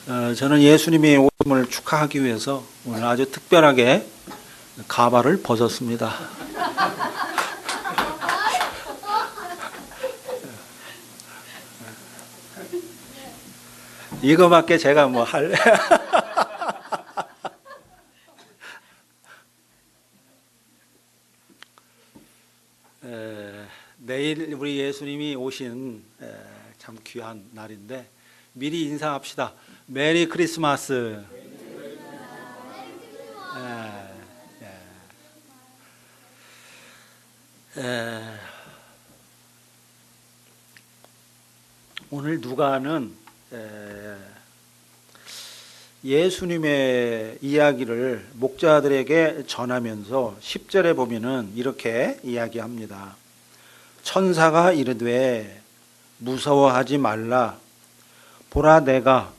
저는 예수님이 오심을 축하하기 위해서 오늘 아주 특별하게 가발을 벗었습니다. 이거밖에 제가 뭐 할. 내일 우리 예수님이 오신 참 귀한 날인데 미리 인사합시다. 메리 크리스마스. 오늘 누가는 예수님의 이야기를 목자들에게 전하면서 10절에 보면은 이렇게 이야기합니다. 천사가 이르되 무서워하지 말라. 보라, 내가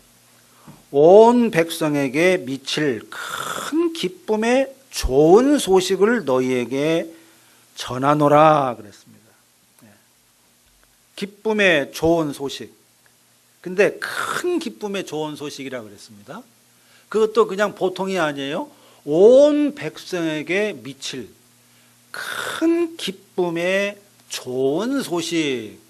온 백성에게 미칠 큰 기쁨의 좋은 소식을 너희에게 전하노라 그랬습니다. 기쁨의 좋은 소식. 근데 큰 기쁨의 좋은 소식이라 그랬습니다. 그것도 그냥 보통이 아니에요. 온 백성에게 미칠 큰 기쁨의 좋은 소식.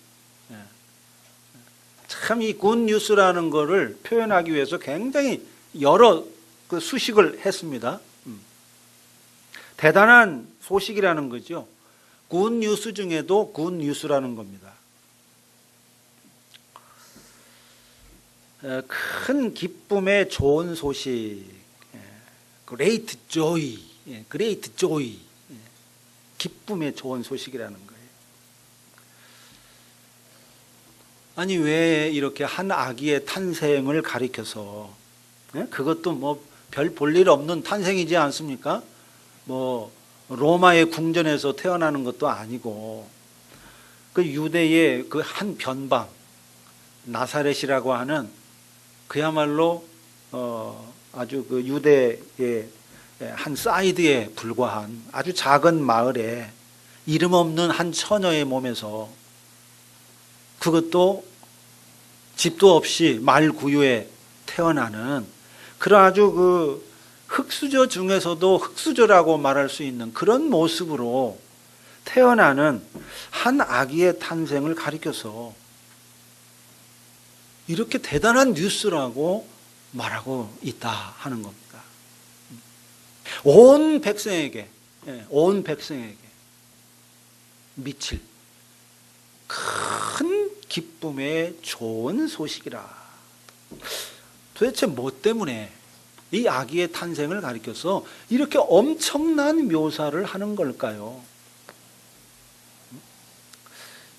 참 이 굿뉴스라는 거를 표현하기 위해서 굉장히 여러 그 수식을 했습니다. 대단한 소식이라는 거죠. 굿뉴스 중에도 굿뉴스라는 겁니다. 큰 기쁨의 좋은 소식, great joy, great joy, 기쁨의 좋은 소식이라는 거예요. 아니 왜 이렇게 한 아기의 탄생을 가리켜서, 그것도 뭐 별 볼 일 없는 탄생이지 않습니까? 뭐 로마의 궁전에서 태어나는 것도 아니고 그 유대의 그 한 변방 나사렛이라고 하는 그야말로 아주 그 유대의 한 사이드에 불과한 아주 작은 마을에 이름 없는 한 처녀의 몸에서, 그것도 집도 없이 말구유에 태어나는 그런 아주 그 흙수저 중에서도 흙수저라고 말할 수 있는 그런 모습으로 태어나는 한 아기의 탄생을 가리켜서 이렇게 대단한 뉴스라고 말하고 있다 하는 겁니다. 온 백성에게 미칠 큰 기쁨의 좋은 소식이라. 도대체 뭐 때문에 이 아기의 탄생을 가리켜서 이렇게 엄청난 묘사를 하는 걸까요?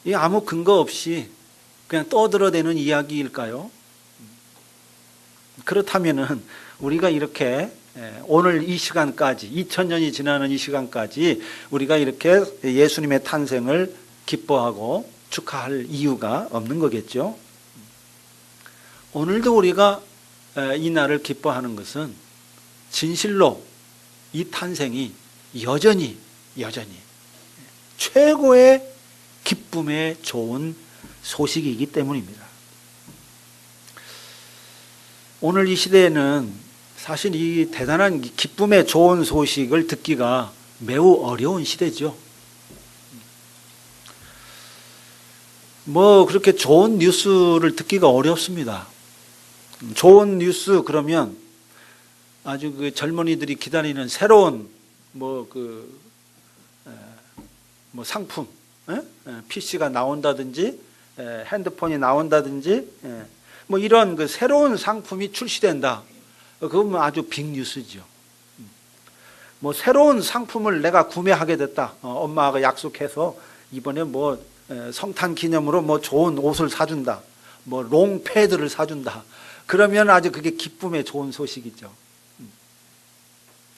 이 아무 근거 없이 그냥 떠들어대는 이야기일까요? 그렇다면은 우리가 이렇게 오늘 이 시간까지 2000년이 지나는 이 시간까지 우리가 이렇게 예수님의 탄생을 기뻐하고 축하할 이유가 없는 거겠죠. 오늘도 우리가 이 날을 기뻐하는 것은 진실로 이 탄생이 여전히 최고의 기쁨의 좋은 소식이기 때문입니다. 오늘 이 시대에는 사실 이 대단한 기쁨의 좋은 소식을 듣기가 매우 어려운 시대죠. 뭐 그렇게 좋은 뉴스를 듣기가 어렵습니다. 좋은 뉴스 그러면 아주 그 젊은이들이 기다리는 새로운 뭐 상품, PC가 나온다든지 핸드폰이 나온다든지 뭐 이런 그 새로운 상품이 출시된다. 그건 아주 빅뉴스죠. 뭐 새로운 상품을 내가 구매하게 됐다. 엄마가 약속해서 이번에 뭐 성탄 기념으로 뭐 좋은 옷을 사준다. 뭐 롱패드를 사준다. 그러면 아주 그게 기쁨의 좋은 소식이죠.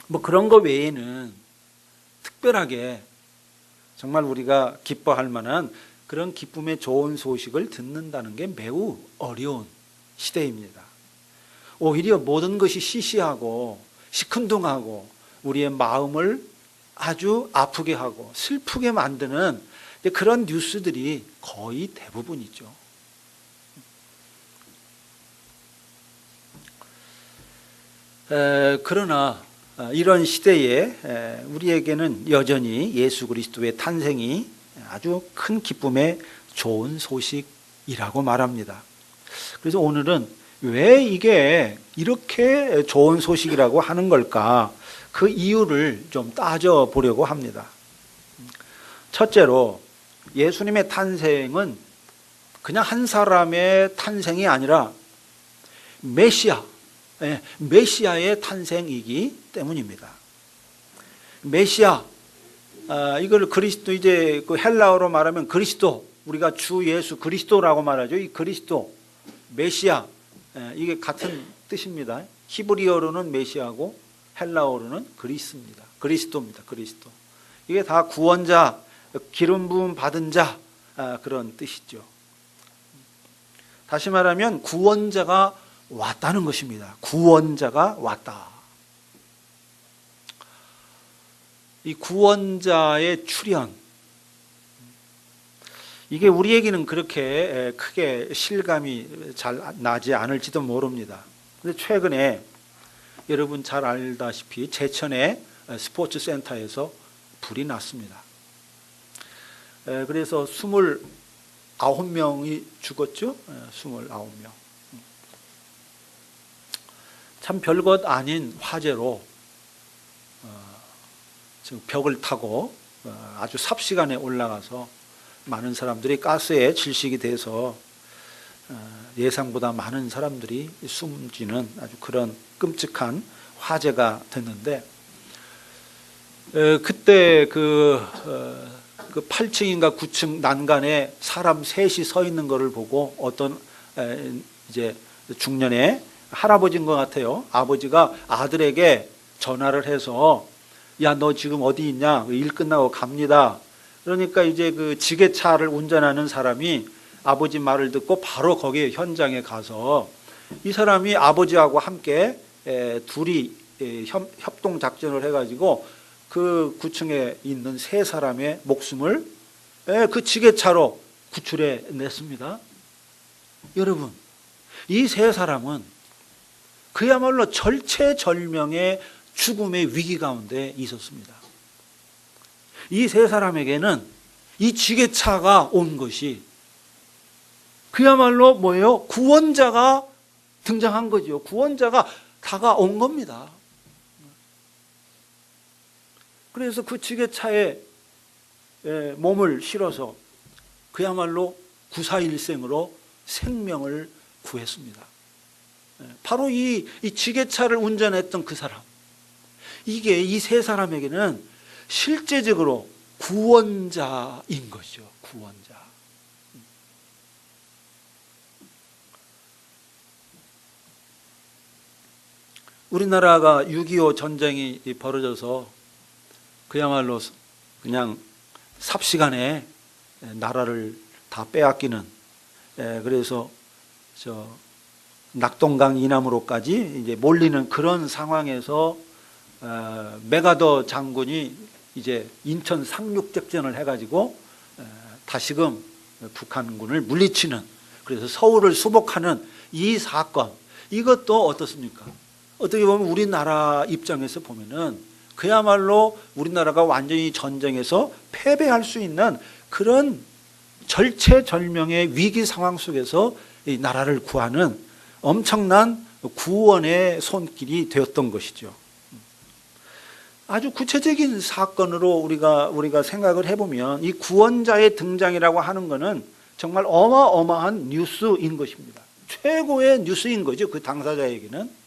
뭐 그런 거 외에는 특별하게 정말 우리가 기뻐할 만한 그런 기쁨의 좋은 소식을 듣는다는 게 매우 어려운 시대입니다. 오히려 모든 것이 시시하고 시큰둥하고 우리의 마음을 아주 아프게 하고 슬프게 만드는 그런 뉴스들이 거의 대부분이죠. 그러나 이런 시대에 우리에게는 여전히 예수 그리스도의 탄생이 아주 큰 기쁨의 좋은 소식이라고 말합니다. 그래서 오늘은 왜 이게 이렇게 좋은 소식이라고 하는 걸까? 그 이유를 좀 따져보려고 합니다. 첫째로 예수님의 탄생은 그냥 한 사람의 탄생이 아니라 메시아의 탄생이기 때문입니다. 메시아, 이걸 그리스도, 이제 그 헬라어로 말하면 그리스도, 우리가 주 예수 그리스도라고 말하죠. 이 그리스도, 메시아, 이게 같은 뜻입니다. 히브리어로는 메시아고 헬라어로는 그리스도입니다. 그리스도. 이게 다 구원자, 기름 부음 받은 자, 그런 뜻이죠. 다시 말하면 구원자가 왔다는 것입니다. 구원자가 왔다. 이 구원자의 출현, 이게 우리에게는 그렇게 크게 실감이 잘 나지 않을지도 모릅니다. 그런데 최근에 여러분 잘 알다시피 제천의 스포츠 센터에서 불이 났습니다. 그래서 29명이 죽었죠. 29명. 참 별것 아닌 화재로 지금 벽을 타고 아주 삽시간에 올라가서 많은 사람들이 가스에 질식이 돼서 예상보다 많은 사람들이 숨지는 아주 그런 끔찍한 화재가 됐는데, 그때 그 8층인가 9층 난간에 사람 셋이 서 있는 것을 보고 어떤 이제 중년의 할아버지인 것 같아요. 아버지가 아들에게 전화를 해서 야, 너 지금 어디 있냐? 일 끝나고 갑니다. 그러니까 이제 그 지게차를 운전하는 사람이 아버지 말을 듣고 바로 거기 현장에 가서 이 사람이 아버지하고 함께 둘이 협동 작전을 해가지고 그 9층에 있는 세 사람의 목숨을 그 지게차로 구출해 냈습니다. 여러분, 이 세 사람은 그야말로 절체절명의 죽음의 위기 가운데 있었습니다. 이 세 사람에게는 이 지게차가 온 것이 그야말로 뭐예요? 구원자가 등장한 거죠. 구원자가 다가온 겁니다. 그래서 그 지게차에 몸을 실어서 그야말로 구사일생으로 생명을 구했습니다. 바로 이 지게차를 운전했던 그 사람, 이게 이 세 사람에게는 실제적으로 구원자인 것이죠. 구원자. 우리나라가 6.25 전쟁이 벌어져서 그야말로 그냥 삽시간에 나라를 다 빼앗기는, 그래서 낙동강 이남으로까지 이제 몰리는 그런 상황에서 메가더 장군이 이제 인천 상륙작전을 해가지고 다시금 북한군을 물리치는, 그래서 서울을 수복하는 이 사건, 이것도 어떻습니까? 어떻게 보면 우리나라 입장에서 보면은 그야말로 우리나라가 완전히 전쟁에서 패배할 수 있는 그런 절체절명의 위기 상황 속에서 이 나라를 구하는 엄청난 구원의 손길이 되었던 것이죠. 아주 구체적인 사건으로 우리가 생각을 해보면 이 구원자의 등장이라고 하는 것은 정말 어마어마한 뉴스인 것입니다. 최고의 뉴스인 거죠, 그 당사자에게는.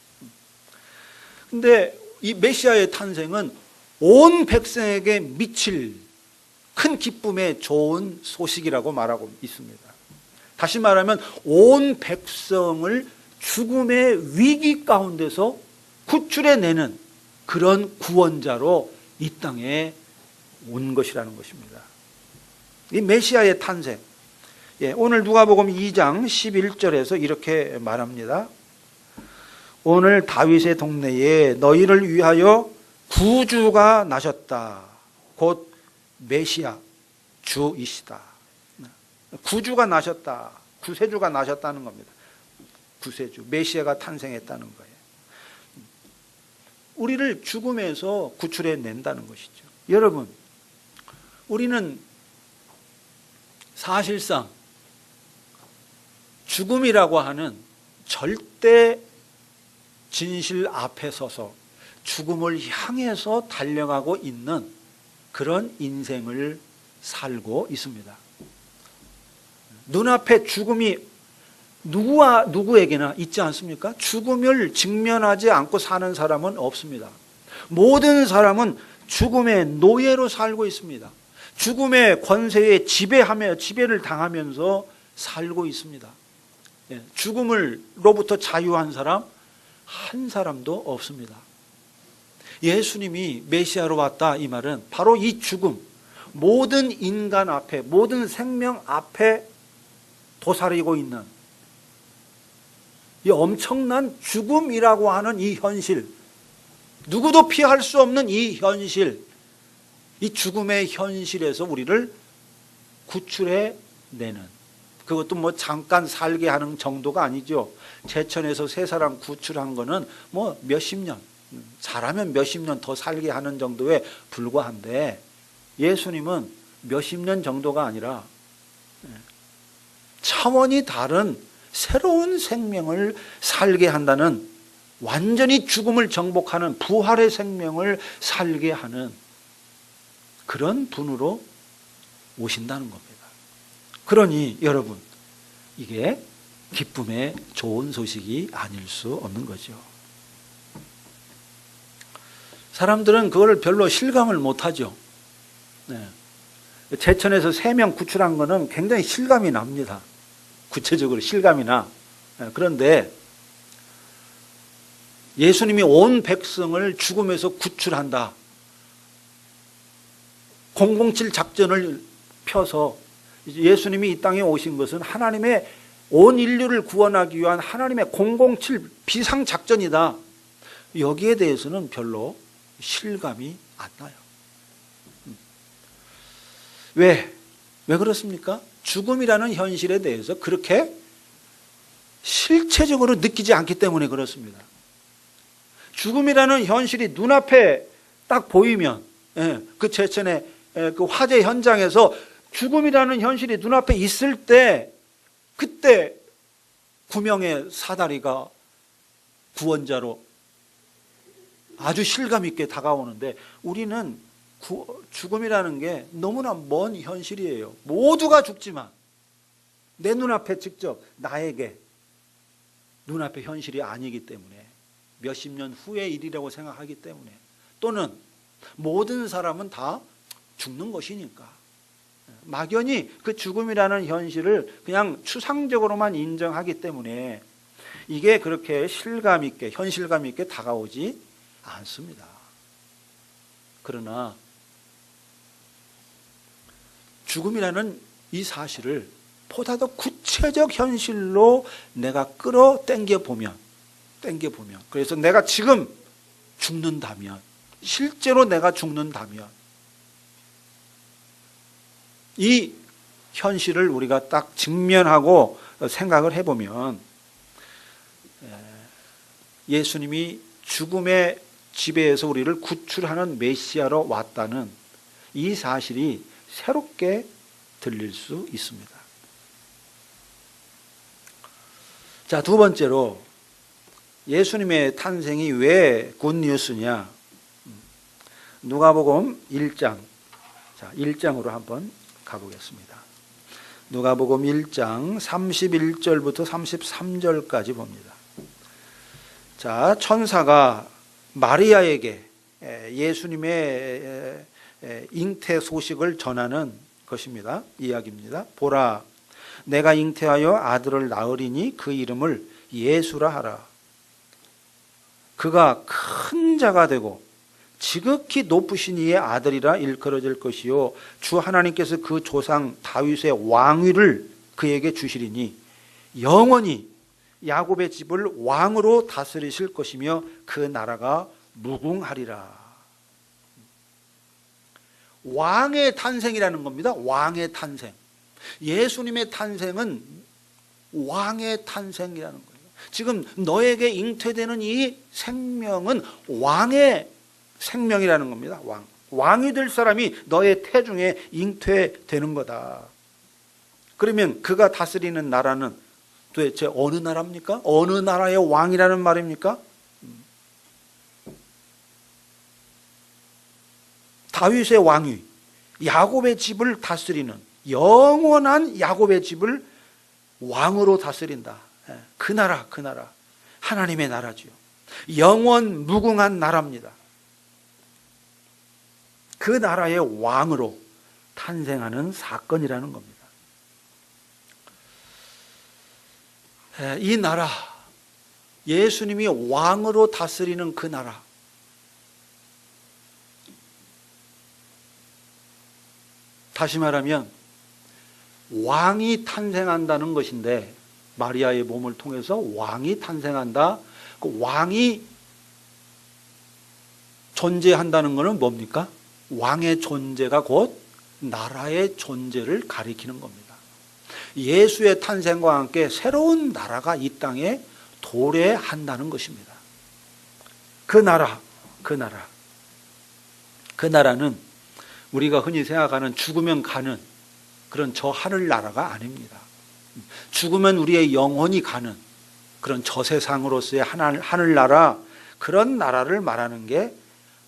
근데 이 메시아의 탄생은 온 백성에게 미칠 큰 기쁨의 좋은 소식이라고 말하고 있습니다. 다시 말하면 온 백성을 죽음의 위기 가운데서 구출해내는 그런 구원자로 이 땅에 온 것이라는 것입니다. 이 메시아의 탄생, 오늘 누가복음 2장 11절에서 이렇게 말합니다. 오늘 다윗의 동네에 너희를 위하여 구주가 나셨다. 곧 메시아, 주이시다. 구주가 나셨다. 구세주가 나셨다는 겁니다. 구세주, 메시아가 탄생했다는 거예요. 우리를 죽음에서 구출해 낸다는 것이죠. 여러분, 우리는 사실상 죽음이라고 하는 절대 진실 앞에 서서 죽음을 향해서 달려가고 있는 그런 인생을 살고 있습니다. 눈앞에 죽음이 누구와 누구에게나 있지 않습니까? 죽음을 직면하지 않고 사는 사람은 없습니다. 모든 사람은 죽음의 노예로 살고 있습니다. 죽음의 권세에 지배를 당하면서 살고 있습니다. 죽음으로부터 자유한 사람 한 사람도 없습니다. 예수님이 메시아로 왔다 이 말은 바로 이 죽음, 모든 인간 앞에, 모든 생명 앞에 도사리고 있는 이 엄청난 죽음이라고 하는 이 현실, 누구도 피할 수 없는 이 현실, 이 죽음의 현실에서 우리를 구출해 내는, 그것도 뭐 잠깐 살게 하는 정도가 아니죠. 제천에서 세 사람 구출한 거는 뭐 몇십 년, 잘하면 몇십 년 더 살게 하는 정도에 불과한데, 예수님은 몇십 년 정도가 아니라 차원이 다른 새로운 생명을 살게 한다는, 완전히 죽음을 정복하는 부활의 생명을 살게 하는 그런 분으로 오신다는 겁니다. 그러니 여러분, 이게 기쁨의 좋은 소식이 아닐 수 없는 거죠. 사람들은 그걸 별로 실감을 못하죠. 제천에서 3명 구출한 거는 굉장히 실감이 납니다. 구체적으로 실감이 나. 그런데 예수님이 온 백성을 죽음에서 구출한다, 007 작전을 펴서 예수님이 이 땅에 오신 것은 하나님의 온 인류를 구원하기 위한 하나님의 007 비상작전이다, 여기에 대해서는 별로 실감이 안 나요. 왜 그렇습니까? 죽음이라는 현실에 대해서 그렇게 실체적으로 느끼지 않기 때문에 그렇습니다. 죽음이라는 현실이 눈앞에 딱 보이면, 그 제천의 그 화재 현장에서 죽음이라는 현실이 눈앞에 있을 때, 그때 9명의 사다리가 구원자로 아주 실감 있게 다가오는데, 우리는 죽음이라는 게 너무나 먼 현실이에요. 모두가 죽지만 내 눈앞에 직접 나에게 눈앞의 현실이 아니기 때문에, 몇십 년 후의 일이라고 생각하기 때문에, 또는 모든 사람은 다 죽는 것이니까 막연히 그 죽음이라는 현실을 그냥 추상적으로만 인정하기 때문에 이게 그렇게 실감 있게, 현실감 있게 다가오지 않습니다. 그러나 죽음이라는 이 사실을 보다 더 구체적 현실로 내가 끌어당겨 보면, 그래서 내가 지금 죽는다면, 실제로 내가 죽는다면, 이 현실을 우리가 딱 직면하고 생각을 해보면, 예수님이 죽음의 지배에서 우리를 구출하는 메시아로 왔다는 이 사실이 새롭게 들릴 수 있습니다. 자, 두 번째로 예수님의 탄생이 왜 굿뉴스냐? 누가복음 1장, 자, 1장으로 한번 가보겠습니다. 누가복음 1장 31절부터 33절까지 봅니다. 자, 천사가 마리아에게 예수님의 잉태 소식을 전하는 것입니다. 이야기입니다. 보라, 내가 잉태하여 아들을 낳으리니 그 이름을 예수라 하라. 그가 큰 자가 되고 지극히 높으신 이의 아들이라 일컬어질 것이요, 주 하나님께서 그 조상 다윗의 왕위를 그에게 주시리니 영원히 야곱의 집을 왕으로 다스리실 것이며 그 나라가 무궁하리라. 왕의 탄생이라는 겁니다. 왕의 탄생. 예수님의 탄생은 왕의 탄생이라는 거예요. 지금 너에게 잉태되는 이 생명은 왕의 생명이라는 겁니다. 왕이 될 사람이 너의 태중에 잉태되는 거다. 그러면 그가 다스리는 나라는 도대체 어느 나라입니까? 어느 나라의 왕이라는 말입니까? 다윗의 왕위, 야곱의 집을 다스리는, 영원한 야곱의 집을 왕으로 다스린다. 그 나라 하나님의 나라지요. 영원 무궁한 나라입니다. 그 나라의 왕으로 탄생하는 사건이라는 겁니다. 이 나라, 예수님이 왕으로 다스리는 그 나라, 다시 말하면 왕이 탄생한다는 것인데, 마리아의 몸을 통해서 왕이 탄생한다. 그 왕이 존재한다는 것은 뭡니까? 왕의 존재가 곧 나라의 존재를 가리키는 겁니다. 예수의 탄생과 함께 새로운 나라가 이 땅에 도래한다는 것입니다. 그 나라는 우리가 흔히 생각하는 죽으면 가는 그런 저 하늘나라가 아닙니다. 죽으면 우리의 영혼이 가는 그런 저 세상으로서의 하늘나라, 그런 나라를 말하는 게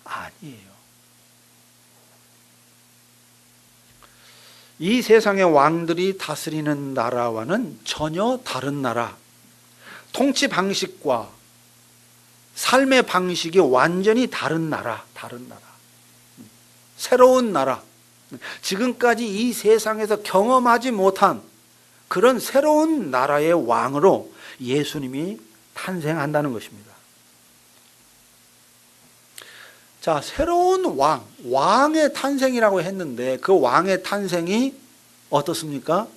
아니에요. 이 세상의 왕들이 다스리는 나라와는 전혀 다른 나라, 통치 방식과 삶의 방식이 완전히 다른 나라, 새로운 나라, 지금까지 이 세상에서 경험하지 못한 그런 새로운 나라의 왕으로 예수님이 탄생한다는 것입니다. 자, 새로운 왕의 탄생이라고 했는데 그 왕의 탄생이 어떻습니까?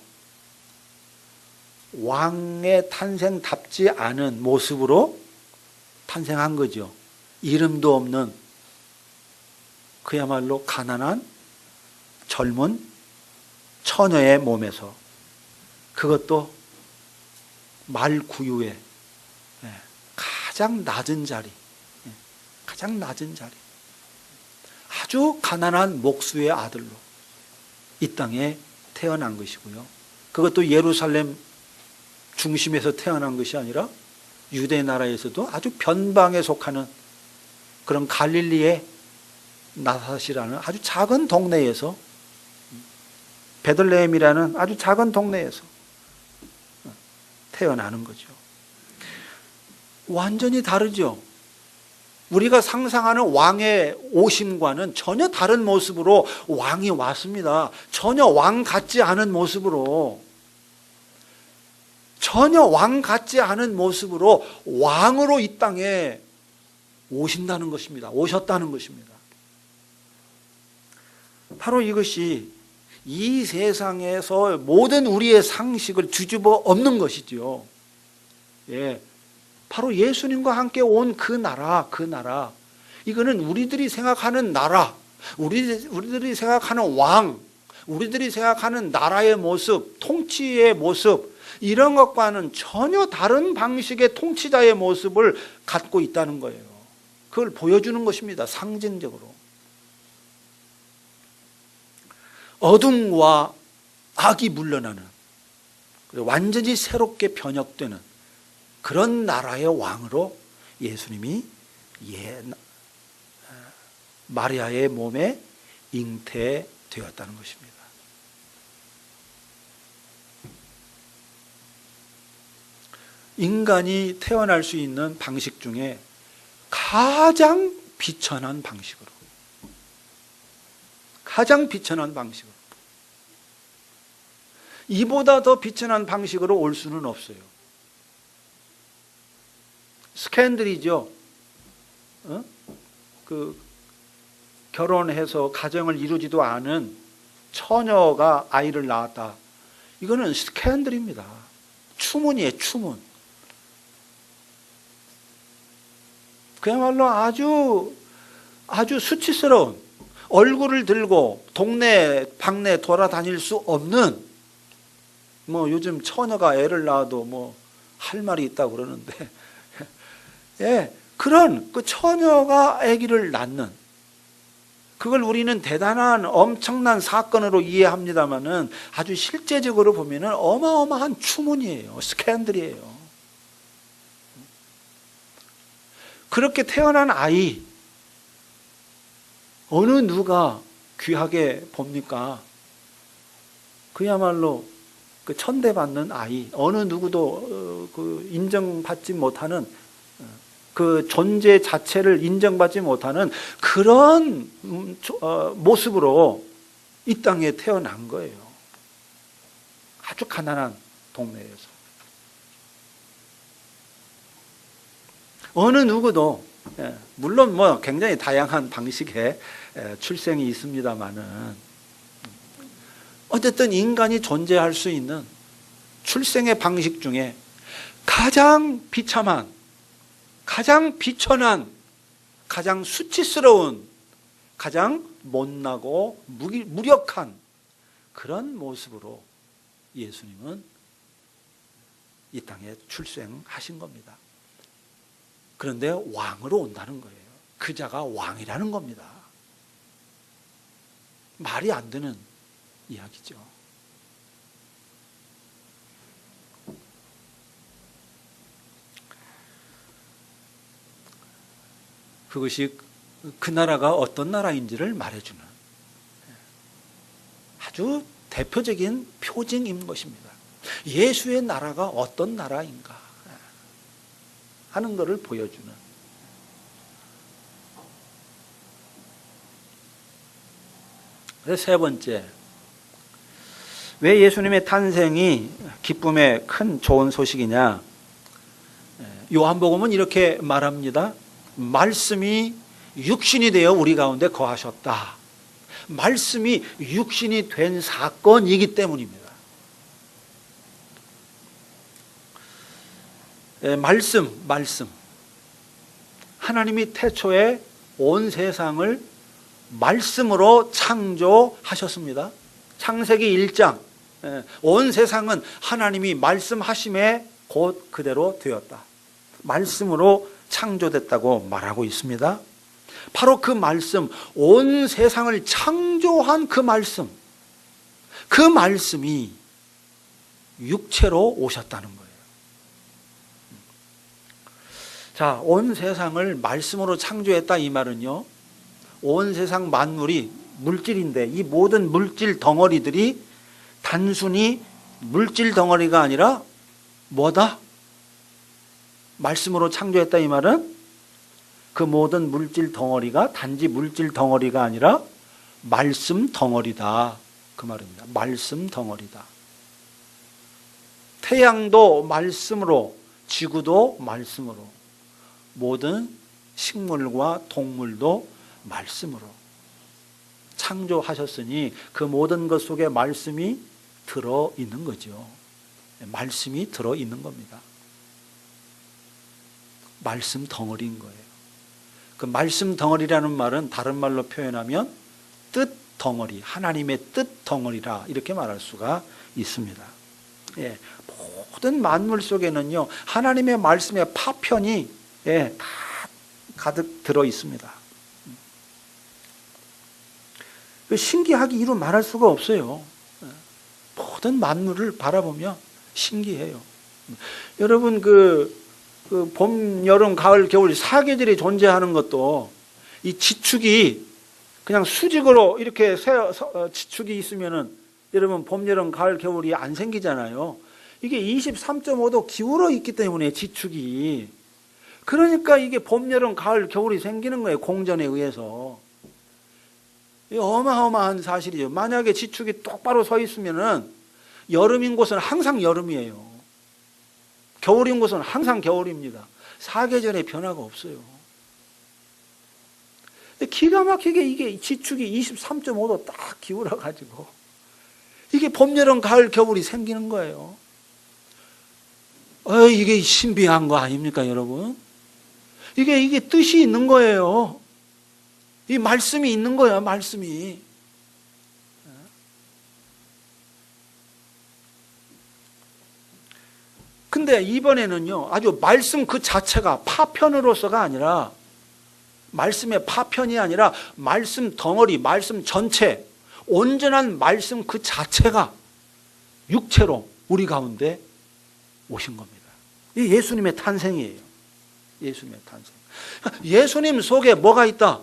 왕의 탄생답지 않은 모습으로 탄생한 거죠. 이름도 없는 그야말로 가난한 젊은 처녀의 몸에서, 그것도 말구유의 가장 낮은 자리, 아주 가난한 목수의 아들로 이 땅에 태어난 것이고요. 그것도 예루살렘 중심에서 태어난 것이 아니라 유대 나라에서도 아주 변방에 속하는 그런 갈릴리의 나사렛이라는 아주 작은 동네에서, 베들레헴이라는 아주 작은 동네에서 태어나는 거죠. 완전히 다르죠. 우리가 상상하는 왕의 오심과는 전혀 다른 모습으로 왕이 왔습니다. 전혀 왕 같지 않은 모습으로, 왕으로 이 땅에 오신다는 것입니다. 오셨다는 것입니다. 바로 이것이 이 세상에서 모든 우리의 상식을 뒤집어 엎는 것이죠. 바로 예수님과 함께 온 그 나라, 이거는 우리들이 생각하는 나라, 우리들이 생각하는 왕, 우리들이 생각하는 나라의 모습, 통치의 모습, 이런 것과는 전혀 다른 방식의 통치자의 모습을 갖고 있다는 거예요. 그걸 보여주는 것입니다. 상징적으로. 어둠과 악이 물러나는, 완전히 새롭게 변혁되는 그런 나라의 왕으로 예수님이 마리아의 몸에 잉태되었다는 것입니다. 인간이 태어날 수 있는 방식 중에 가장 비천한 방식으로, 이보다 더 비천한 방식으로 올 수는 없어요. 스캔들이죠. 결혼해서 가정을 이루지도 않은 처녀가 아이를 낳았다. 이거는 스캔들입니다. 추문이에요, 추문. 그야말로 아주 수치스러운, 얼굴을 들고 동네 방네 돌아다닐 수 없는, 요즘 처녀가 애를 낳아도 할 말이 있다고 그러는데 예, 그런 그 처녀가 아기를 낳는 그걸 우리는 대단한 엄청난 사건으로 이해합니다마는 아주 실제적으로 보면은 어마어마한 추문이에요. 스캔들이에요. 그렇게 태어난 아이 어느 누가 귀하게 봅니까? 그야말로 그 천대받는 아이, 어느 누구도 그 인정받지 못하는 그 존재 자체를 인정받지 못하는 그런 모습으로 이 땅에 태어난 거예요. 아주 가난한 동네에서. 어느 누구도 물론 뭐 굉장히 다양한 방식의 출생이 있습니다만은 어쨌든 인간이 존재할 수 있는 출생의 방식 중에 가장 비참한, 가장 비천한, 가장 수치스러운, 가장 못나고 무력한 그런 모습으로 예수님은 이 땅에 출생하신 겁니다. 그런데 왕으로 온다는 거예요. 그 자가 왕이라는 겁니다. 말이 안 되는 이야기죠. 그것이 그 나라가 어떤 나라인지를 말해주는 아주 대표적인 표징인 것입니다. 예수의 나라가 어떤 나라인가 하는 것을 보여주는. 그래서 세 번째, 왜 예수님의 탄생이 기쁨의 큰 좋은 소식이냐? 요한복음은 이렇게 말합니다. 말씀이 육신이 되어 우리 가운데 거하셨다. 말씀이 육신이 된 사건이기 때문입니다. 말씀. 하나님이 태초에 온 세상을 말씀으로 창조하셨습니다. 창세기 1장. 온 세상은 하나님이 말씀하심에 곧 그대로 되었다. 말씀으로 창조됐다고 말하고 있습니다. 바로 그 말씀, 온 세상을 창조한 그 말씀이 육체로 오셨다는 거예요. 자, 온 세상을 말씀으로 창조했다 이 말은요, 온 세상 만물이 물질인데 이 모든 물질 덩어리들이 단순히 물질 덩어리가 아니라 뭐다? 말씀으로 창조했다 이 말은 그 모든 물질 덩어리가 단지 물질 덩어리가 아니라 말씀 덩어리다 그 말입니다. 말씀 덩어리다. 태양도 말씀으로, 지구도 말씀으로, 모든 식물과 동물도 말씀으로 창조하셨으니 그 모든 것 속에 말씀이 들어있는 거죠. 말씀이 들어있는 겁니다. 말씀 덩어리인 거예요. 그 말씀 덩어리라는 말은 다른 말로 표현하면 뜻 덩어리, 하나님의 뜻 덩어리라 이렇게 말할 수가 있습니다. 예, 모든 만물 속에는요 하나님의 말씀의 파편이 다 가득 들어 있습니다. 신기하기 이루 말할 수가 없어요. 모든 만물을 바라보면 신기해요. 여러분 그 봄, 여름, 가을, 겨울 사계절이 존재하는 것도 이 지축이 그냥 수직으로 이렇게 지축이 있으면은 여러분 봄, 여름, 가을, 겨울이 안 생기잖아요. 이게 23.5도 기울어 있기 때문에 지축이. 그러니까 이게 봄, 여름, 가을, 겨울이 생기는 거예요. 공전에 의해서. 이 어마어마한 사실이죠. 만약에 지축이 똑바로 서 있으면은 여름인 곳은 항상 여름이에요. 겨울인 곳은 항상 겨울입니다. 사계절의 변화가 없어요. 기가 막히게 이게 지축이 23.5도 딱 기울어가지고 이게 봄, 여름, 가을, 겨울이 생기는 거예요. 이게 신비한 거 아닙니까, 여러분? 이게 뜻이 있는 거예요. 이 말씀이 있는 거야, 말씀이. 근데 이번에는요, 아주 말씀 그 자체가 파편으로서가 아니라, 말씀의 파편이 아니라 말씀 덩어리, 말씀 전체, 온전한 말씀 그 자체가 육체로 우리 가운데 오신 겁니다. 이 예수님의 탄생이에요. 예수님의 탄생. 예수님 속에 뭐가 있다?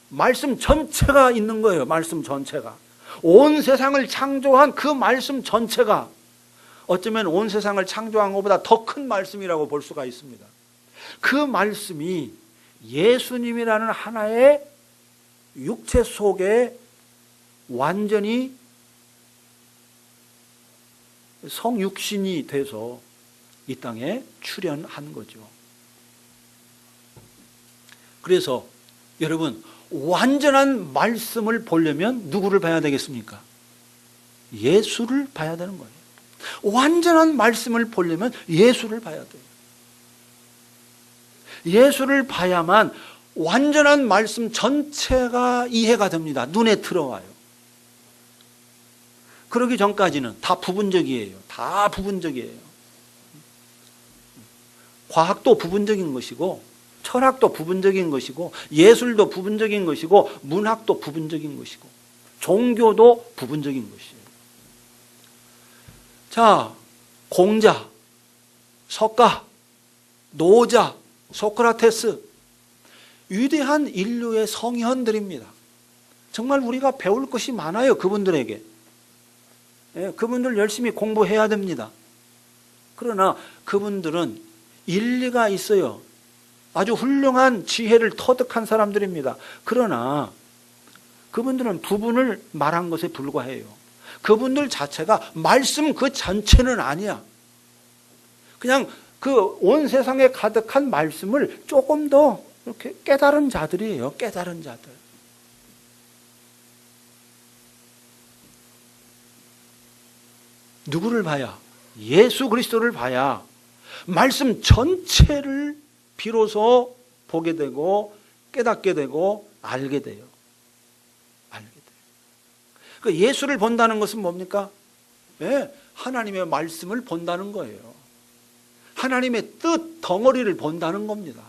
말씀 전체가 있는 거예요. 말씀 전체가. 온 세상을 창조한 그 말씀 전체가 어쩌면 온 세상을 창조한 것보다 더 큰 말씀이라고 볼 수가 있습니다. 그 말씀이 예수님이라는 하나의 육체 속에 완전히 성육신이 돼서 이 땅에 출현한 거죠. 그래서 여러분, 완전한 말씀을 보려면 누구를 봐야 되겠습니까? 예수를 봐야 되는 거예요. 완전한 말씀을 보려면 예수를 봐야 돼요. 예수를 봐야만 완전한 말씀 전체가 이해가 됩니다. 눈에 들어와요. 그러기 전까지는 다 부분적이에요. 다 부분적이에요. 과학도 부분적인 것이고, 철학도 부분적인 것이고, 예술도 부분적인 것이고, 문학도 부분적인 것이고, 종교도 부분적인 것이에요. 자, 공자, 석가, 노자, 소크라테스, 위대한 인류의 성현들입니다. 정말 우리가 배울 것이 많아요. 그분들에게. 그분들 열심히 공부해야 됩니다. 그러나 그분들은 일리가 있어요. 아주 훌륭한 지혜를 터득한 사람들입니다. 그러나 그분들은 부분을 말한 것에 불과해요. 그분들 자체가 말씀 그 전체는 아니야. 그냥 그 온 세상에 가득한 말씀을 조금 더 이렇게 깨달은 자들이에요. 깨달은 자들. 누구를 봐야? 예수 그리스도를 봐야 말씀 전체를 비로소 보게 되고 깨닫게 되고 알게 돼요. 알게 돼요. 그 예수를 본다는 것은 뭡니까? 네, 하나님의 말씀을 본다는 거예요. 하나님의 뜻 덩어리를 본다는 겁니다.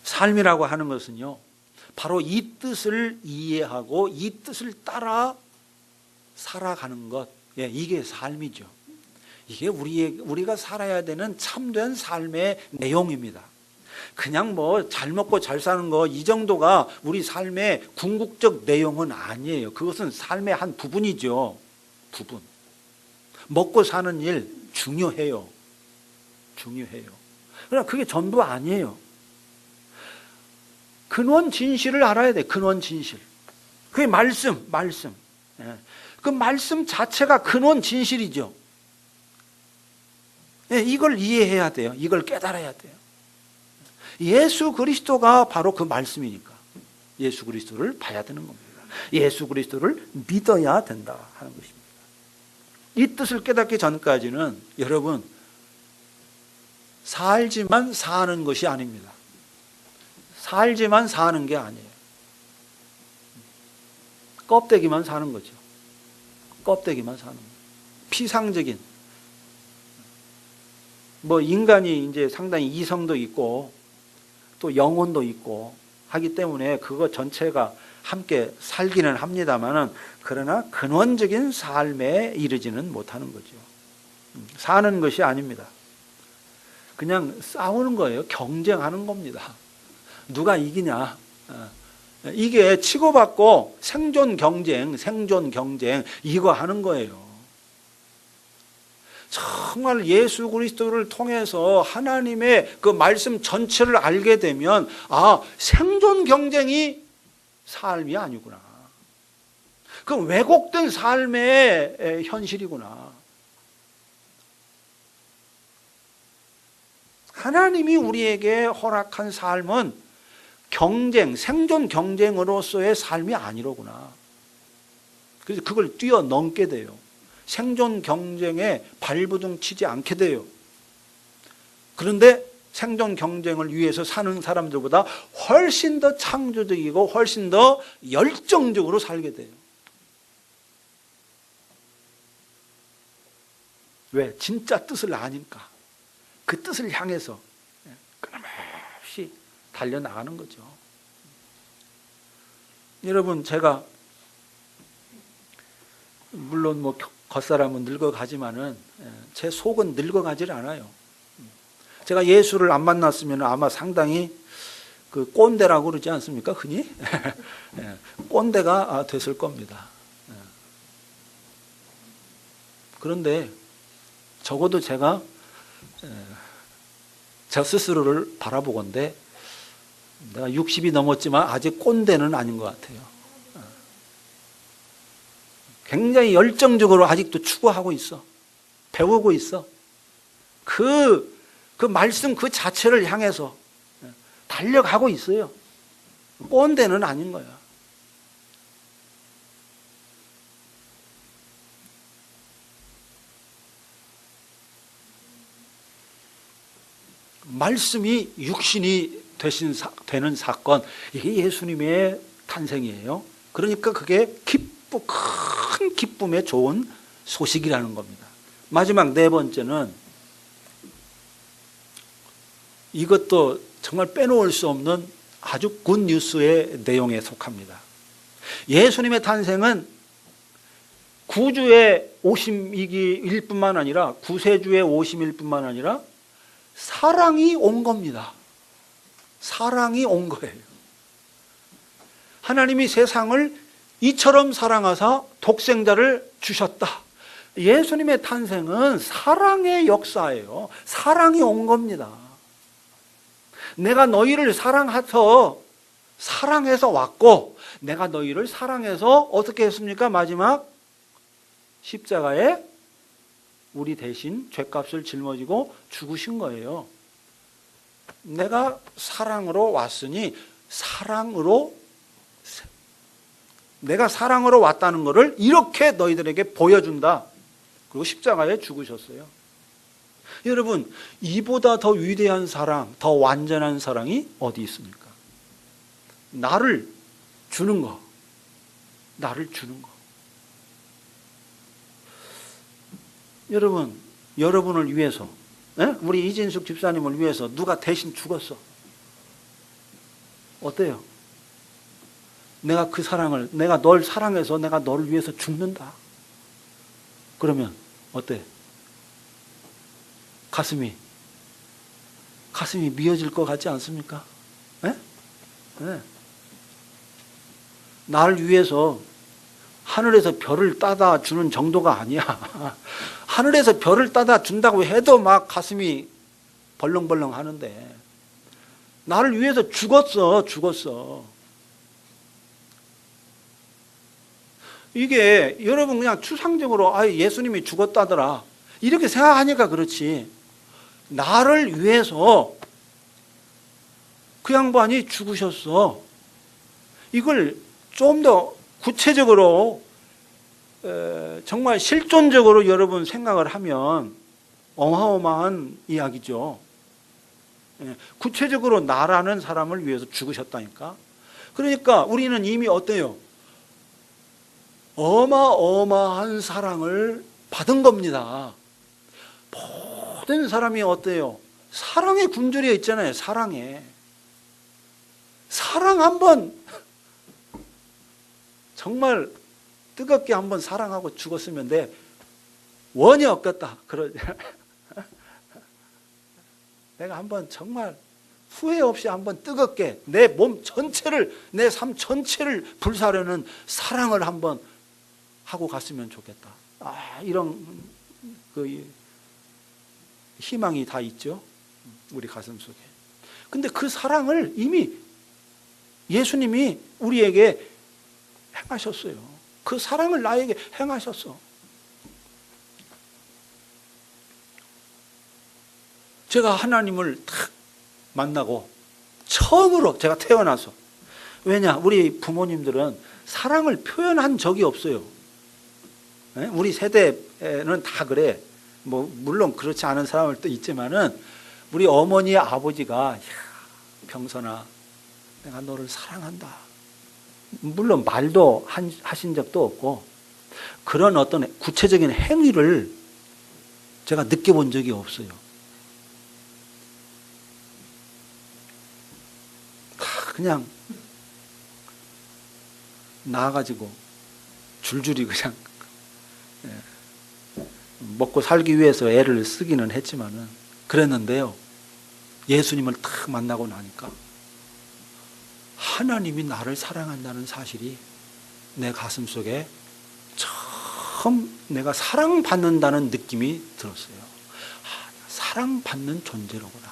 삶이라고 하는 것은요, 바로 이 뜻을 이해하고 이 뜻을 따라 살아가는 것, 이게 삶이죠. 이게 우리가 살아야 되는 참된 삶의 내용입니다. 그냥 뭐 잘 먹고 잘 사는 거, 이 정도가 우리 삶의 궁극적 내용은 아니에요. 그것은 삶의 한 부분이죠. 부분. 먹고 사는 일 중요해요. 중요해요. 그러나 그게 전부 아니에요. 근원 진실을 알아야 돼. 근원 진실. 그게 말씀. 그 말씀 자체가 근원 진실이죠. 이걸 이해해야 돼요. 이걸 깨달아야 돼요. 예수 그리스도가 바로 그 말씀이니까 예수 그리스도를 봐야 되는 겁니다. 예수 그리스도를 믿어야 된다 하는 것입니다. 이 뜻을 깨닫기 전까지는 여러분, 살지만 사는 것이 아닙니다. 살지만 사는 게 아니에요. 껍데기만 사는 거죠. 껍데기만 사는 거예요. 피상적인. 뭐 인간이 이제 상당히 이성도 있고 또 영혼도 있고 하기 때문에 그거 전체가 함께 살기는 합니다만은, 그러나 근원적인 삶에 이르지는 못하는 거죠. 사는 것이 아닙니다. 그냥 싸우는 거예요. 경쟁하는 겁니다. 누가 이기냐. 이게 치고받고 생존 경쟁 이거 하는 거예요. 정말 예수 그리스도를 통해서 하나님의 그 말씀 전체를 알게 되면, 생존 경쟁이 삶이 아니구나. 그 왜곡된 삶의 현실이구나. 하나님이 우리에게 허락한 삶은 생존 경쟁으로서의 삶이 아니로구나. 그래서 그걸 뛰어넘게 돼요. 생존 경쟁에 발부둥 치지 않게 돼요. 그런데 생존 경쟁을 위해서 사는 사람들보다 훨씬 더 창조적이고 훨씬 더 열정적으로 살게 돼요. 왜? 진짜 뜻을 아니까. 그 뜻을 향해서 끊임없이 달려나가는 거죠. 여러분, 제가 물론 뭐 겉사람은 늙어가지만은 제 속은 늙어가질 않아요. 제가 예수를 안 만났으면 아마 상당히 그 꼰대라고 그러지 않습니까? 흔히 꼰대가 됐을 겁니다. 그런데 적어도 제가 저 스스로를 바라보건대 내가 60이 넘었지만 아직 꼰대는 아닌 것 같아요. 굉장히 열정적으로 아직도 추구하고 있어. 배우고 있어. 그 말씀 그 자체를 향해서 달려가고 있어요. 꼰대는 아닌 거야. 말씀이 육신이 되는 사건, 이게 예수님의 탄생이에요. 그러니까 그게 큰 기쁨의 좋은 소식이라는 겁니다. 마지막 네 번째는 이것도 정말 빼놓을 수 없는 아주 굿뉴스의 내용에 속합니다. 예수님의 탄생은 구주의 오심일 뿐만 아니라 구세주의 오심일 뿐만 아니라 사랑이 온 겁니다. 사랑이 온 거예요. 하나님이 세상을 이처럼 사랑하사 독생자를 주셨다. 예수님의 탄생은 사랑의 역사예요. 사랑이 온 겁니다. 내가 너희를 사랑해서 왔고, 내가 너희를 사랑해서 어떻게 했습니까? 마지막 십자가에 우리 대신 죄값을 짊어지고 죽으신 거예요. 내가 사랑으로 왔으니 내가 사랑으로 왔다는 것을 이렇게 너희들에게 보여준다. 그리고 십자가에 죽으셨어요. 여러분, 이보다 더 위대한 사랑, 더 완전한 사랑이 어디 있습니까? 나를 주는 거. 나를 주는 거. 여러분, 여러분을 위해서, 우리 이진숙 집사님을 위해서 누가 대신 죽었어. 어때요? 내가 널 사랑해서 내가 너를 위해서 죽는다. 그러면 어때? 가슴이 미어질 것 같지 않습니까? 네? 나를 위해서 하늘에서 별을 따다 주는 정도가 아니야. 하늘에서 별을 따다 준다고 해도 막 가슴이 벌렁벌렁 하는데, 나를 위해서 죽었어. 이게 여러분 그냥 추상적으로 예수님이 죽었다더라 이렇게 생각하니까 그렇지, 나를 위해서 그 양반이 죽으셨어. 이걸 좀 더 구체적으로 정말 실존적으로 여러분 생각을 하면 어마어마한 이야기죠. 구체적으로 나라는 사람을 위해서 죽으셨다니까. 그러니까 우리는 이미 어때요? 어마어마한 사랑을 받은 겁니다. 모든 사람이 어때요? 사랑에 굶주려 있잖아요. 사랑 한번 정말 뜨겁게 한번 사랑하고 죽었으면 내 원이 없겠다. 내가 한번 정말 후회 없이 한번 뜨겁게 내 몸 전체를, 내 삶 전체를 불사르는 사랑을 한번 하고 갔으면 좋겠다. 이런 그 희망이 다 있죠. 우리 가슴 속에. 근데 그 사랑을 이미 예수님이 우리에게 행하셨어요. 그 사랑을 나에게 행하셨어. 제가 하나님을 탁 만나고 처음으로 제가 태어나서, 왜냐, 우리 부모님들은 사랑을 표현한 적이 없어요. 우리 세대는 다 그래. 뭐 물론 그렇지 않은 사람들도 있지만은 우리 어머니 아버지가, 병선아, 내가 너를 사랑한다. 물론 말도 하신 적도 없고, 그런 어떤 구체적인 행위를 제가 느껴본 적이 없어요. 다 그냥 나가지고 줄줄이 그냥 먹고 살기 위해서 애를 쓰기는 했지만은 그랬는데요. 예수님을 딱 만나고 나니까 하나님이 나를 사랑한다는 사실이 내 가슴 속에 처음 내가 사랑받는다는 느낌이 들었어요. 사랑받는 존재로구나.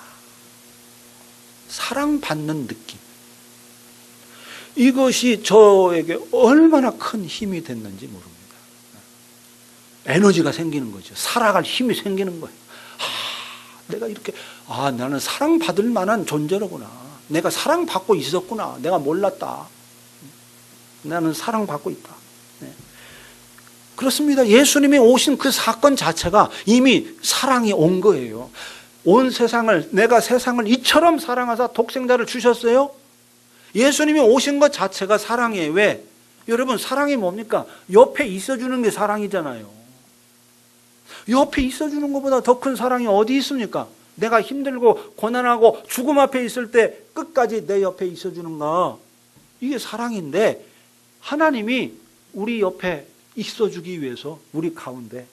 사랑받는 느낌. 이것이 저에게 얼마나 큰 힘이 됐는지 모릅니다. 에너지가 생기는 거죠. 살아갈 힘이 생기는 거예요. 내가 이렇게 나는 사랑받을 만한 존재로구나. 내가 사랑받고 있었구나. 내가 몰랐다. 나는 사랑받고 있다. 네. 그렇습니다. 예수님이 오신 그 사건 자체가 이미 사랑이 온 거예요. 온 세상을, 내가 세상을 이처럼 사랑하사 독생자를 주셨어요. 예수님이 오신 것 자체가 사랑이에요. 왜? 여러분, 사랑이 뭡니까? 옆에 있어주는 게 사랑이잖아요. 옆에 있어주는 것보다 더 큰 사랑이 어디 있습니까? 내가 힘들고 고난하고 죽음 앞에 있을 때 끝까지 내 옆에 있어주는가? 이게 사랑인데 하나님이 우리 옆에 있어주기 위해서 우리 가운데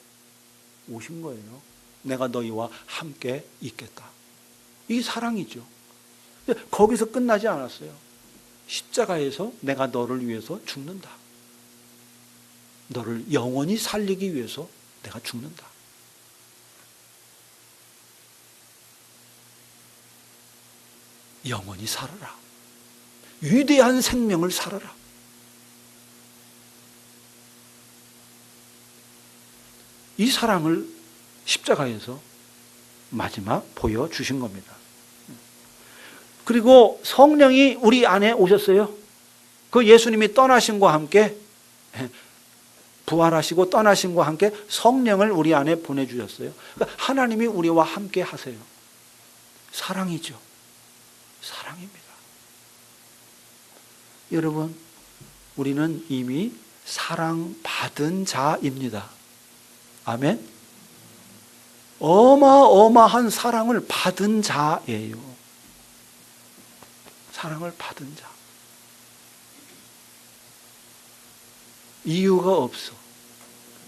오신 거예요. 내가 너희와 함께 있겠다. 이게 사랑이죠. 근데 거기서 끝나지 않았어요. 십자가에서 내가 너를 위해서 죽는다. 너를 영원히 살리기 위해서 내가 죽는다. 영원히 살아라. 위대한 생명을 살아라. 이 사랑을 십자가에서 마지막 보여주신 겁니다. 그리고 성령이 우리 안에 오셨어요. 그 예수님이 떠나신과 함께 부활하시고 떠나신과 함께 성령을 우리 안에 보내주셨어요. 그러니까 하나님이 우리와 함께 하세요. 사랑이죠. 사랑입니다. 여러분, 우리는 이미 사랑받은 자입니다. 아멘? 어마어마한 사랑을 받은 자예요. 사랑을 받은 자. 이유가 없어.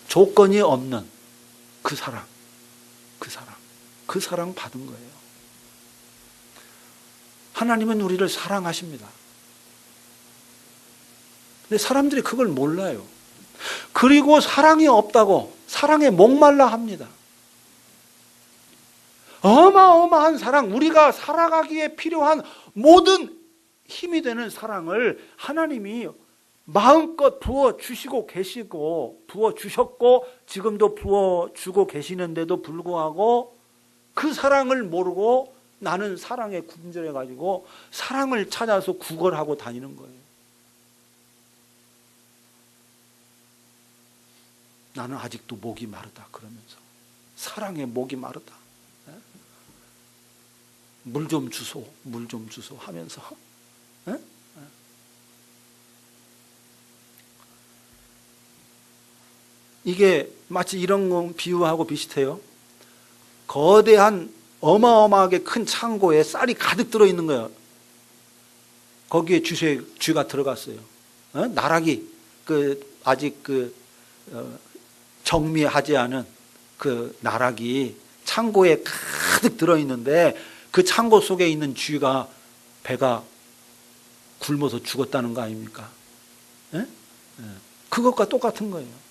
조건이 없는 그 사랑. 그 사랑. 그 사랑 받은 거예요. 하나님은 우리를 사랑하십니다. 근데 사람들이 그걸 몰라요. 그리고 사랑이 없다고 사랑에 목말라 합니다. 어마어마한 사랑, 우리가 살아가기에 필요한 모든 힘이 되는 사랑을 하나님이 마음껏 부어주시고 계시고 부어주셨고 지금도 부어주고 계시는데도 불구하고 그 사랑을 모르고 나는 사랑에 굶주려가지고 사랑을 찾아서 구걸하고 다니는 거예요. 나는 아직도 목이 마르다 그러면서 사랑에 목이 마르다. 물 좀 주소, 물 좀 주소 하면서 이게 마치 이런 거 비유하고 비슷해요. 거대한 어마어마하게 큰 창고에 쌀이 가득 들어있는 거예요. 거기에 쥐가 들어갔어요. 나락이 아직 정미하지 않은 그 나락이 창고에 가득 들어있는데 그 창고 속에 있는 쥐가 배가 굶어서 죽었다는 거 아닙니까? 그것과 똑같은 거예요.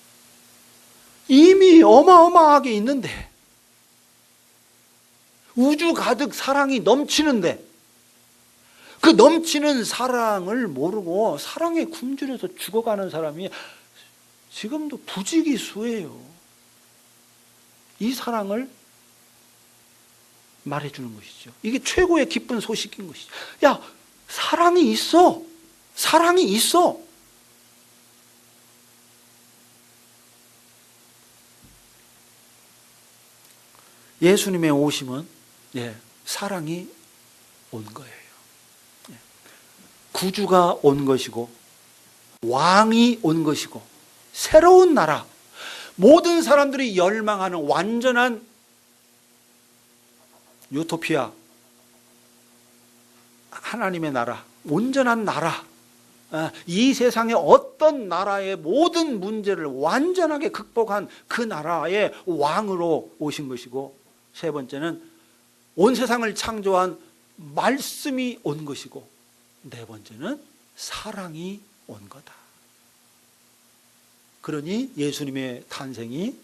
이미 어마어마하게 있는데 우주 가득 사랑이 넘치는데 그 넘치는 사랑을 모르고 사랑에 굶주려서 죽어가는 사람이 지금도 부지기수예요. 이 사랑을 말해주는 것이죠. 이게 최고의 기쁜 소식인 것이죠. 야, 사랑이 있어. 사랑이 있어. 예수님의 오심은 사랑이 온 거예요. 구주가 온 것이고 왕이 온 것이고 새로운 나라, 모든 사람들이 열망하는 완전한 유토피아, 하나님의 나라, 온전한 나라, 이 세상의 어떤 나라의 모든 문제를 완전하게 극복한 그 나라의 왕으로 오신 것이고, 세 번째는 온 세상을 창조한 말씀이 온 것이고, 네 번째는 사랑이 온 거다. 그러니 예수님의 탄생이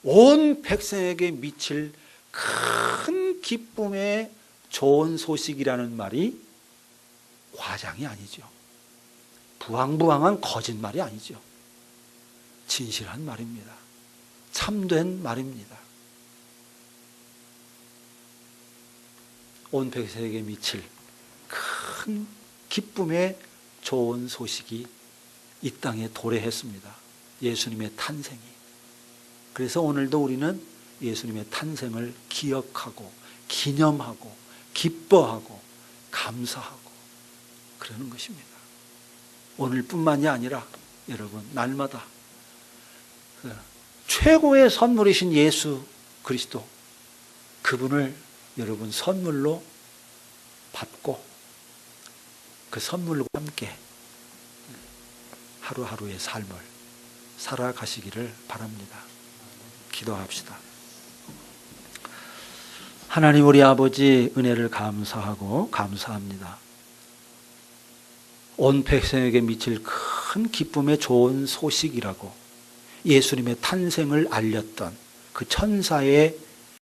온 백성에게 미칠 큰 기쁨의 좋은 소식이라는 말이 과장이 아니죠. 부황부황한 거짓말이 아니죠. 진실한 말입니다. 참된 말입니다. 온 백성에게 미칠 큰 기쁨의 좋은 소식이 이 땅에 도래했습니다. 예수님의 탄생이. 그래서 오늘도 우리는 예수님의 탄생을 기억하고 기념하고 기뻐하고 감사하고 그러는 것입니다. 오늘뿐만이 아니라 여러분 날마다 최고의 선물이신 예수 그리스도, 그분을 여러분 선물로 받고 그 선물과 함께 하루하루의 삶을 살아가시기를 바랍니다. 기도합시다. 하나님 우리 아버지, 은혜를 감사하고 감사합니다. 온 백성에게 미칠 큰 기쁨의 좋은 소식이라고 예수님의 탄생을 알렸던 그 천사의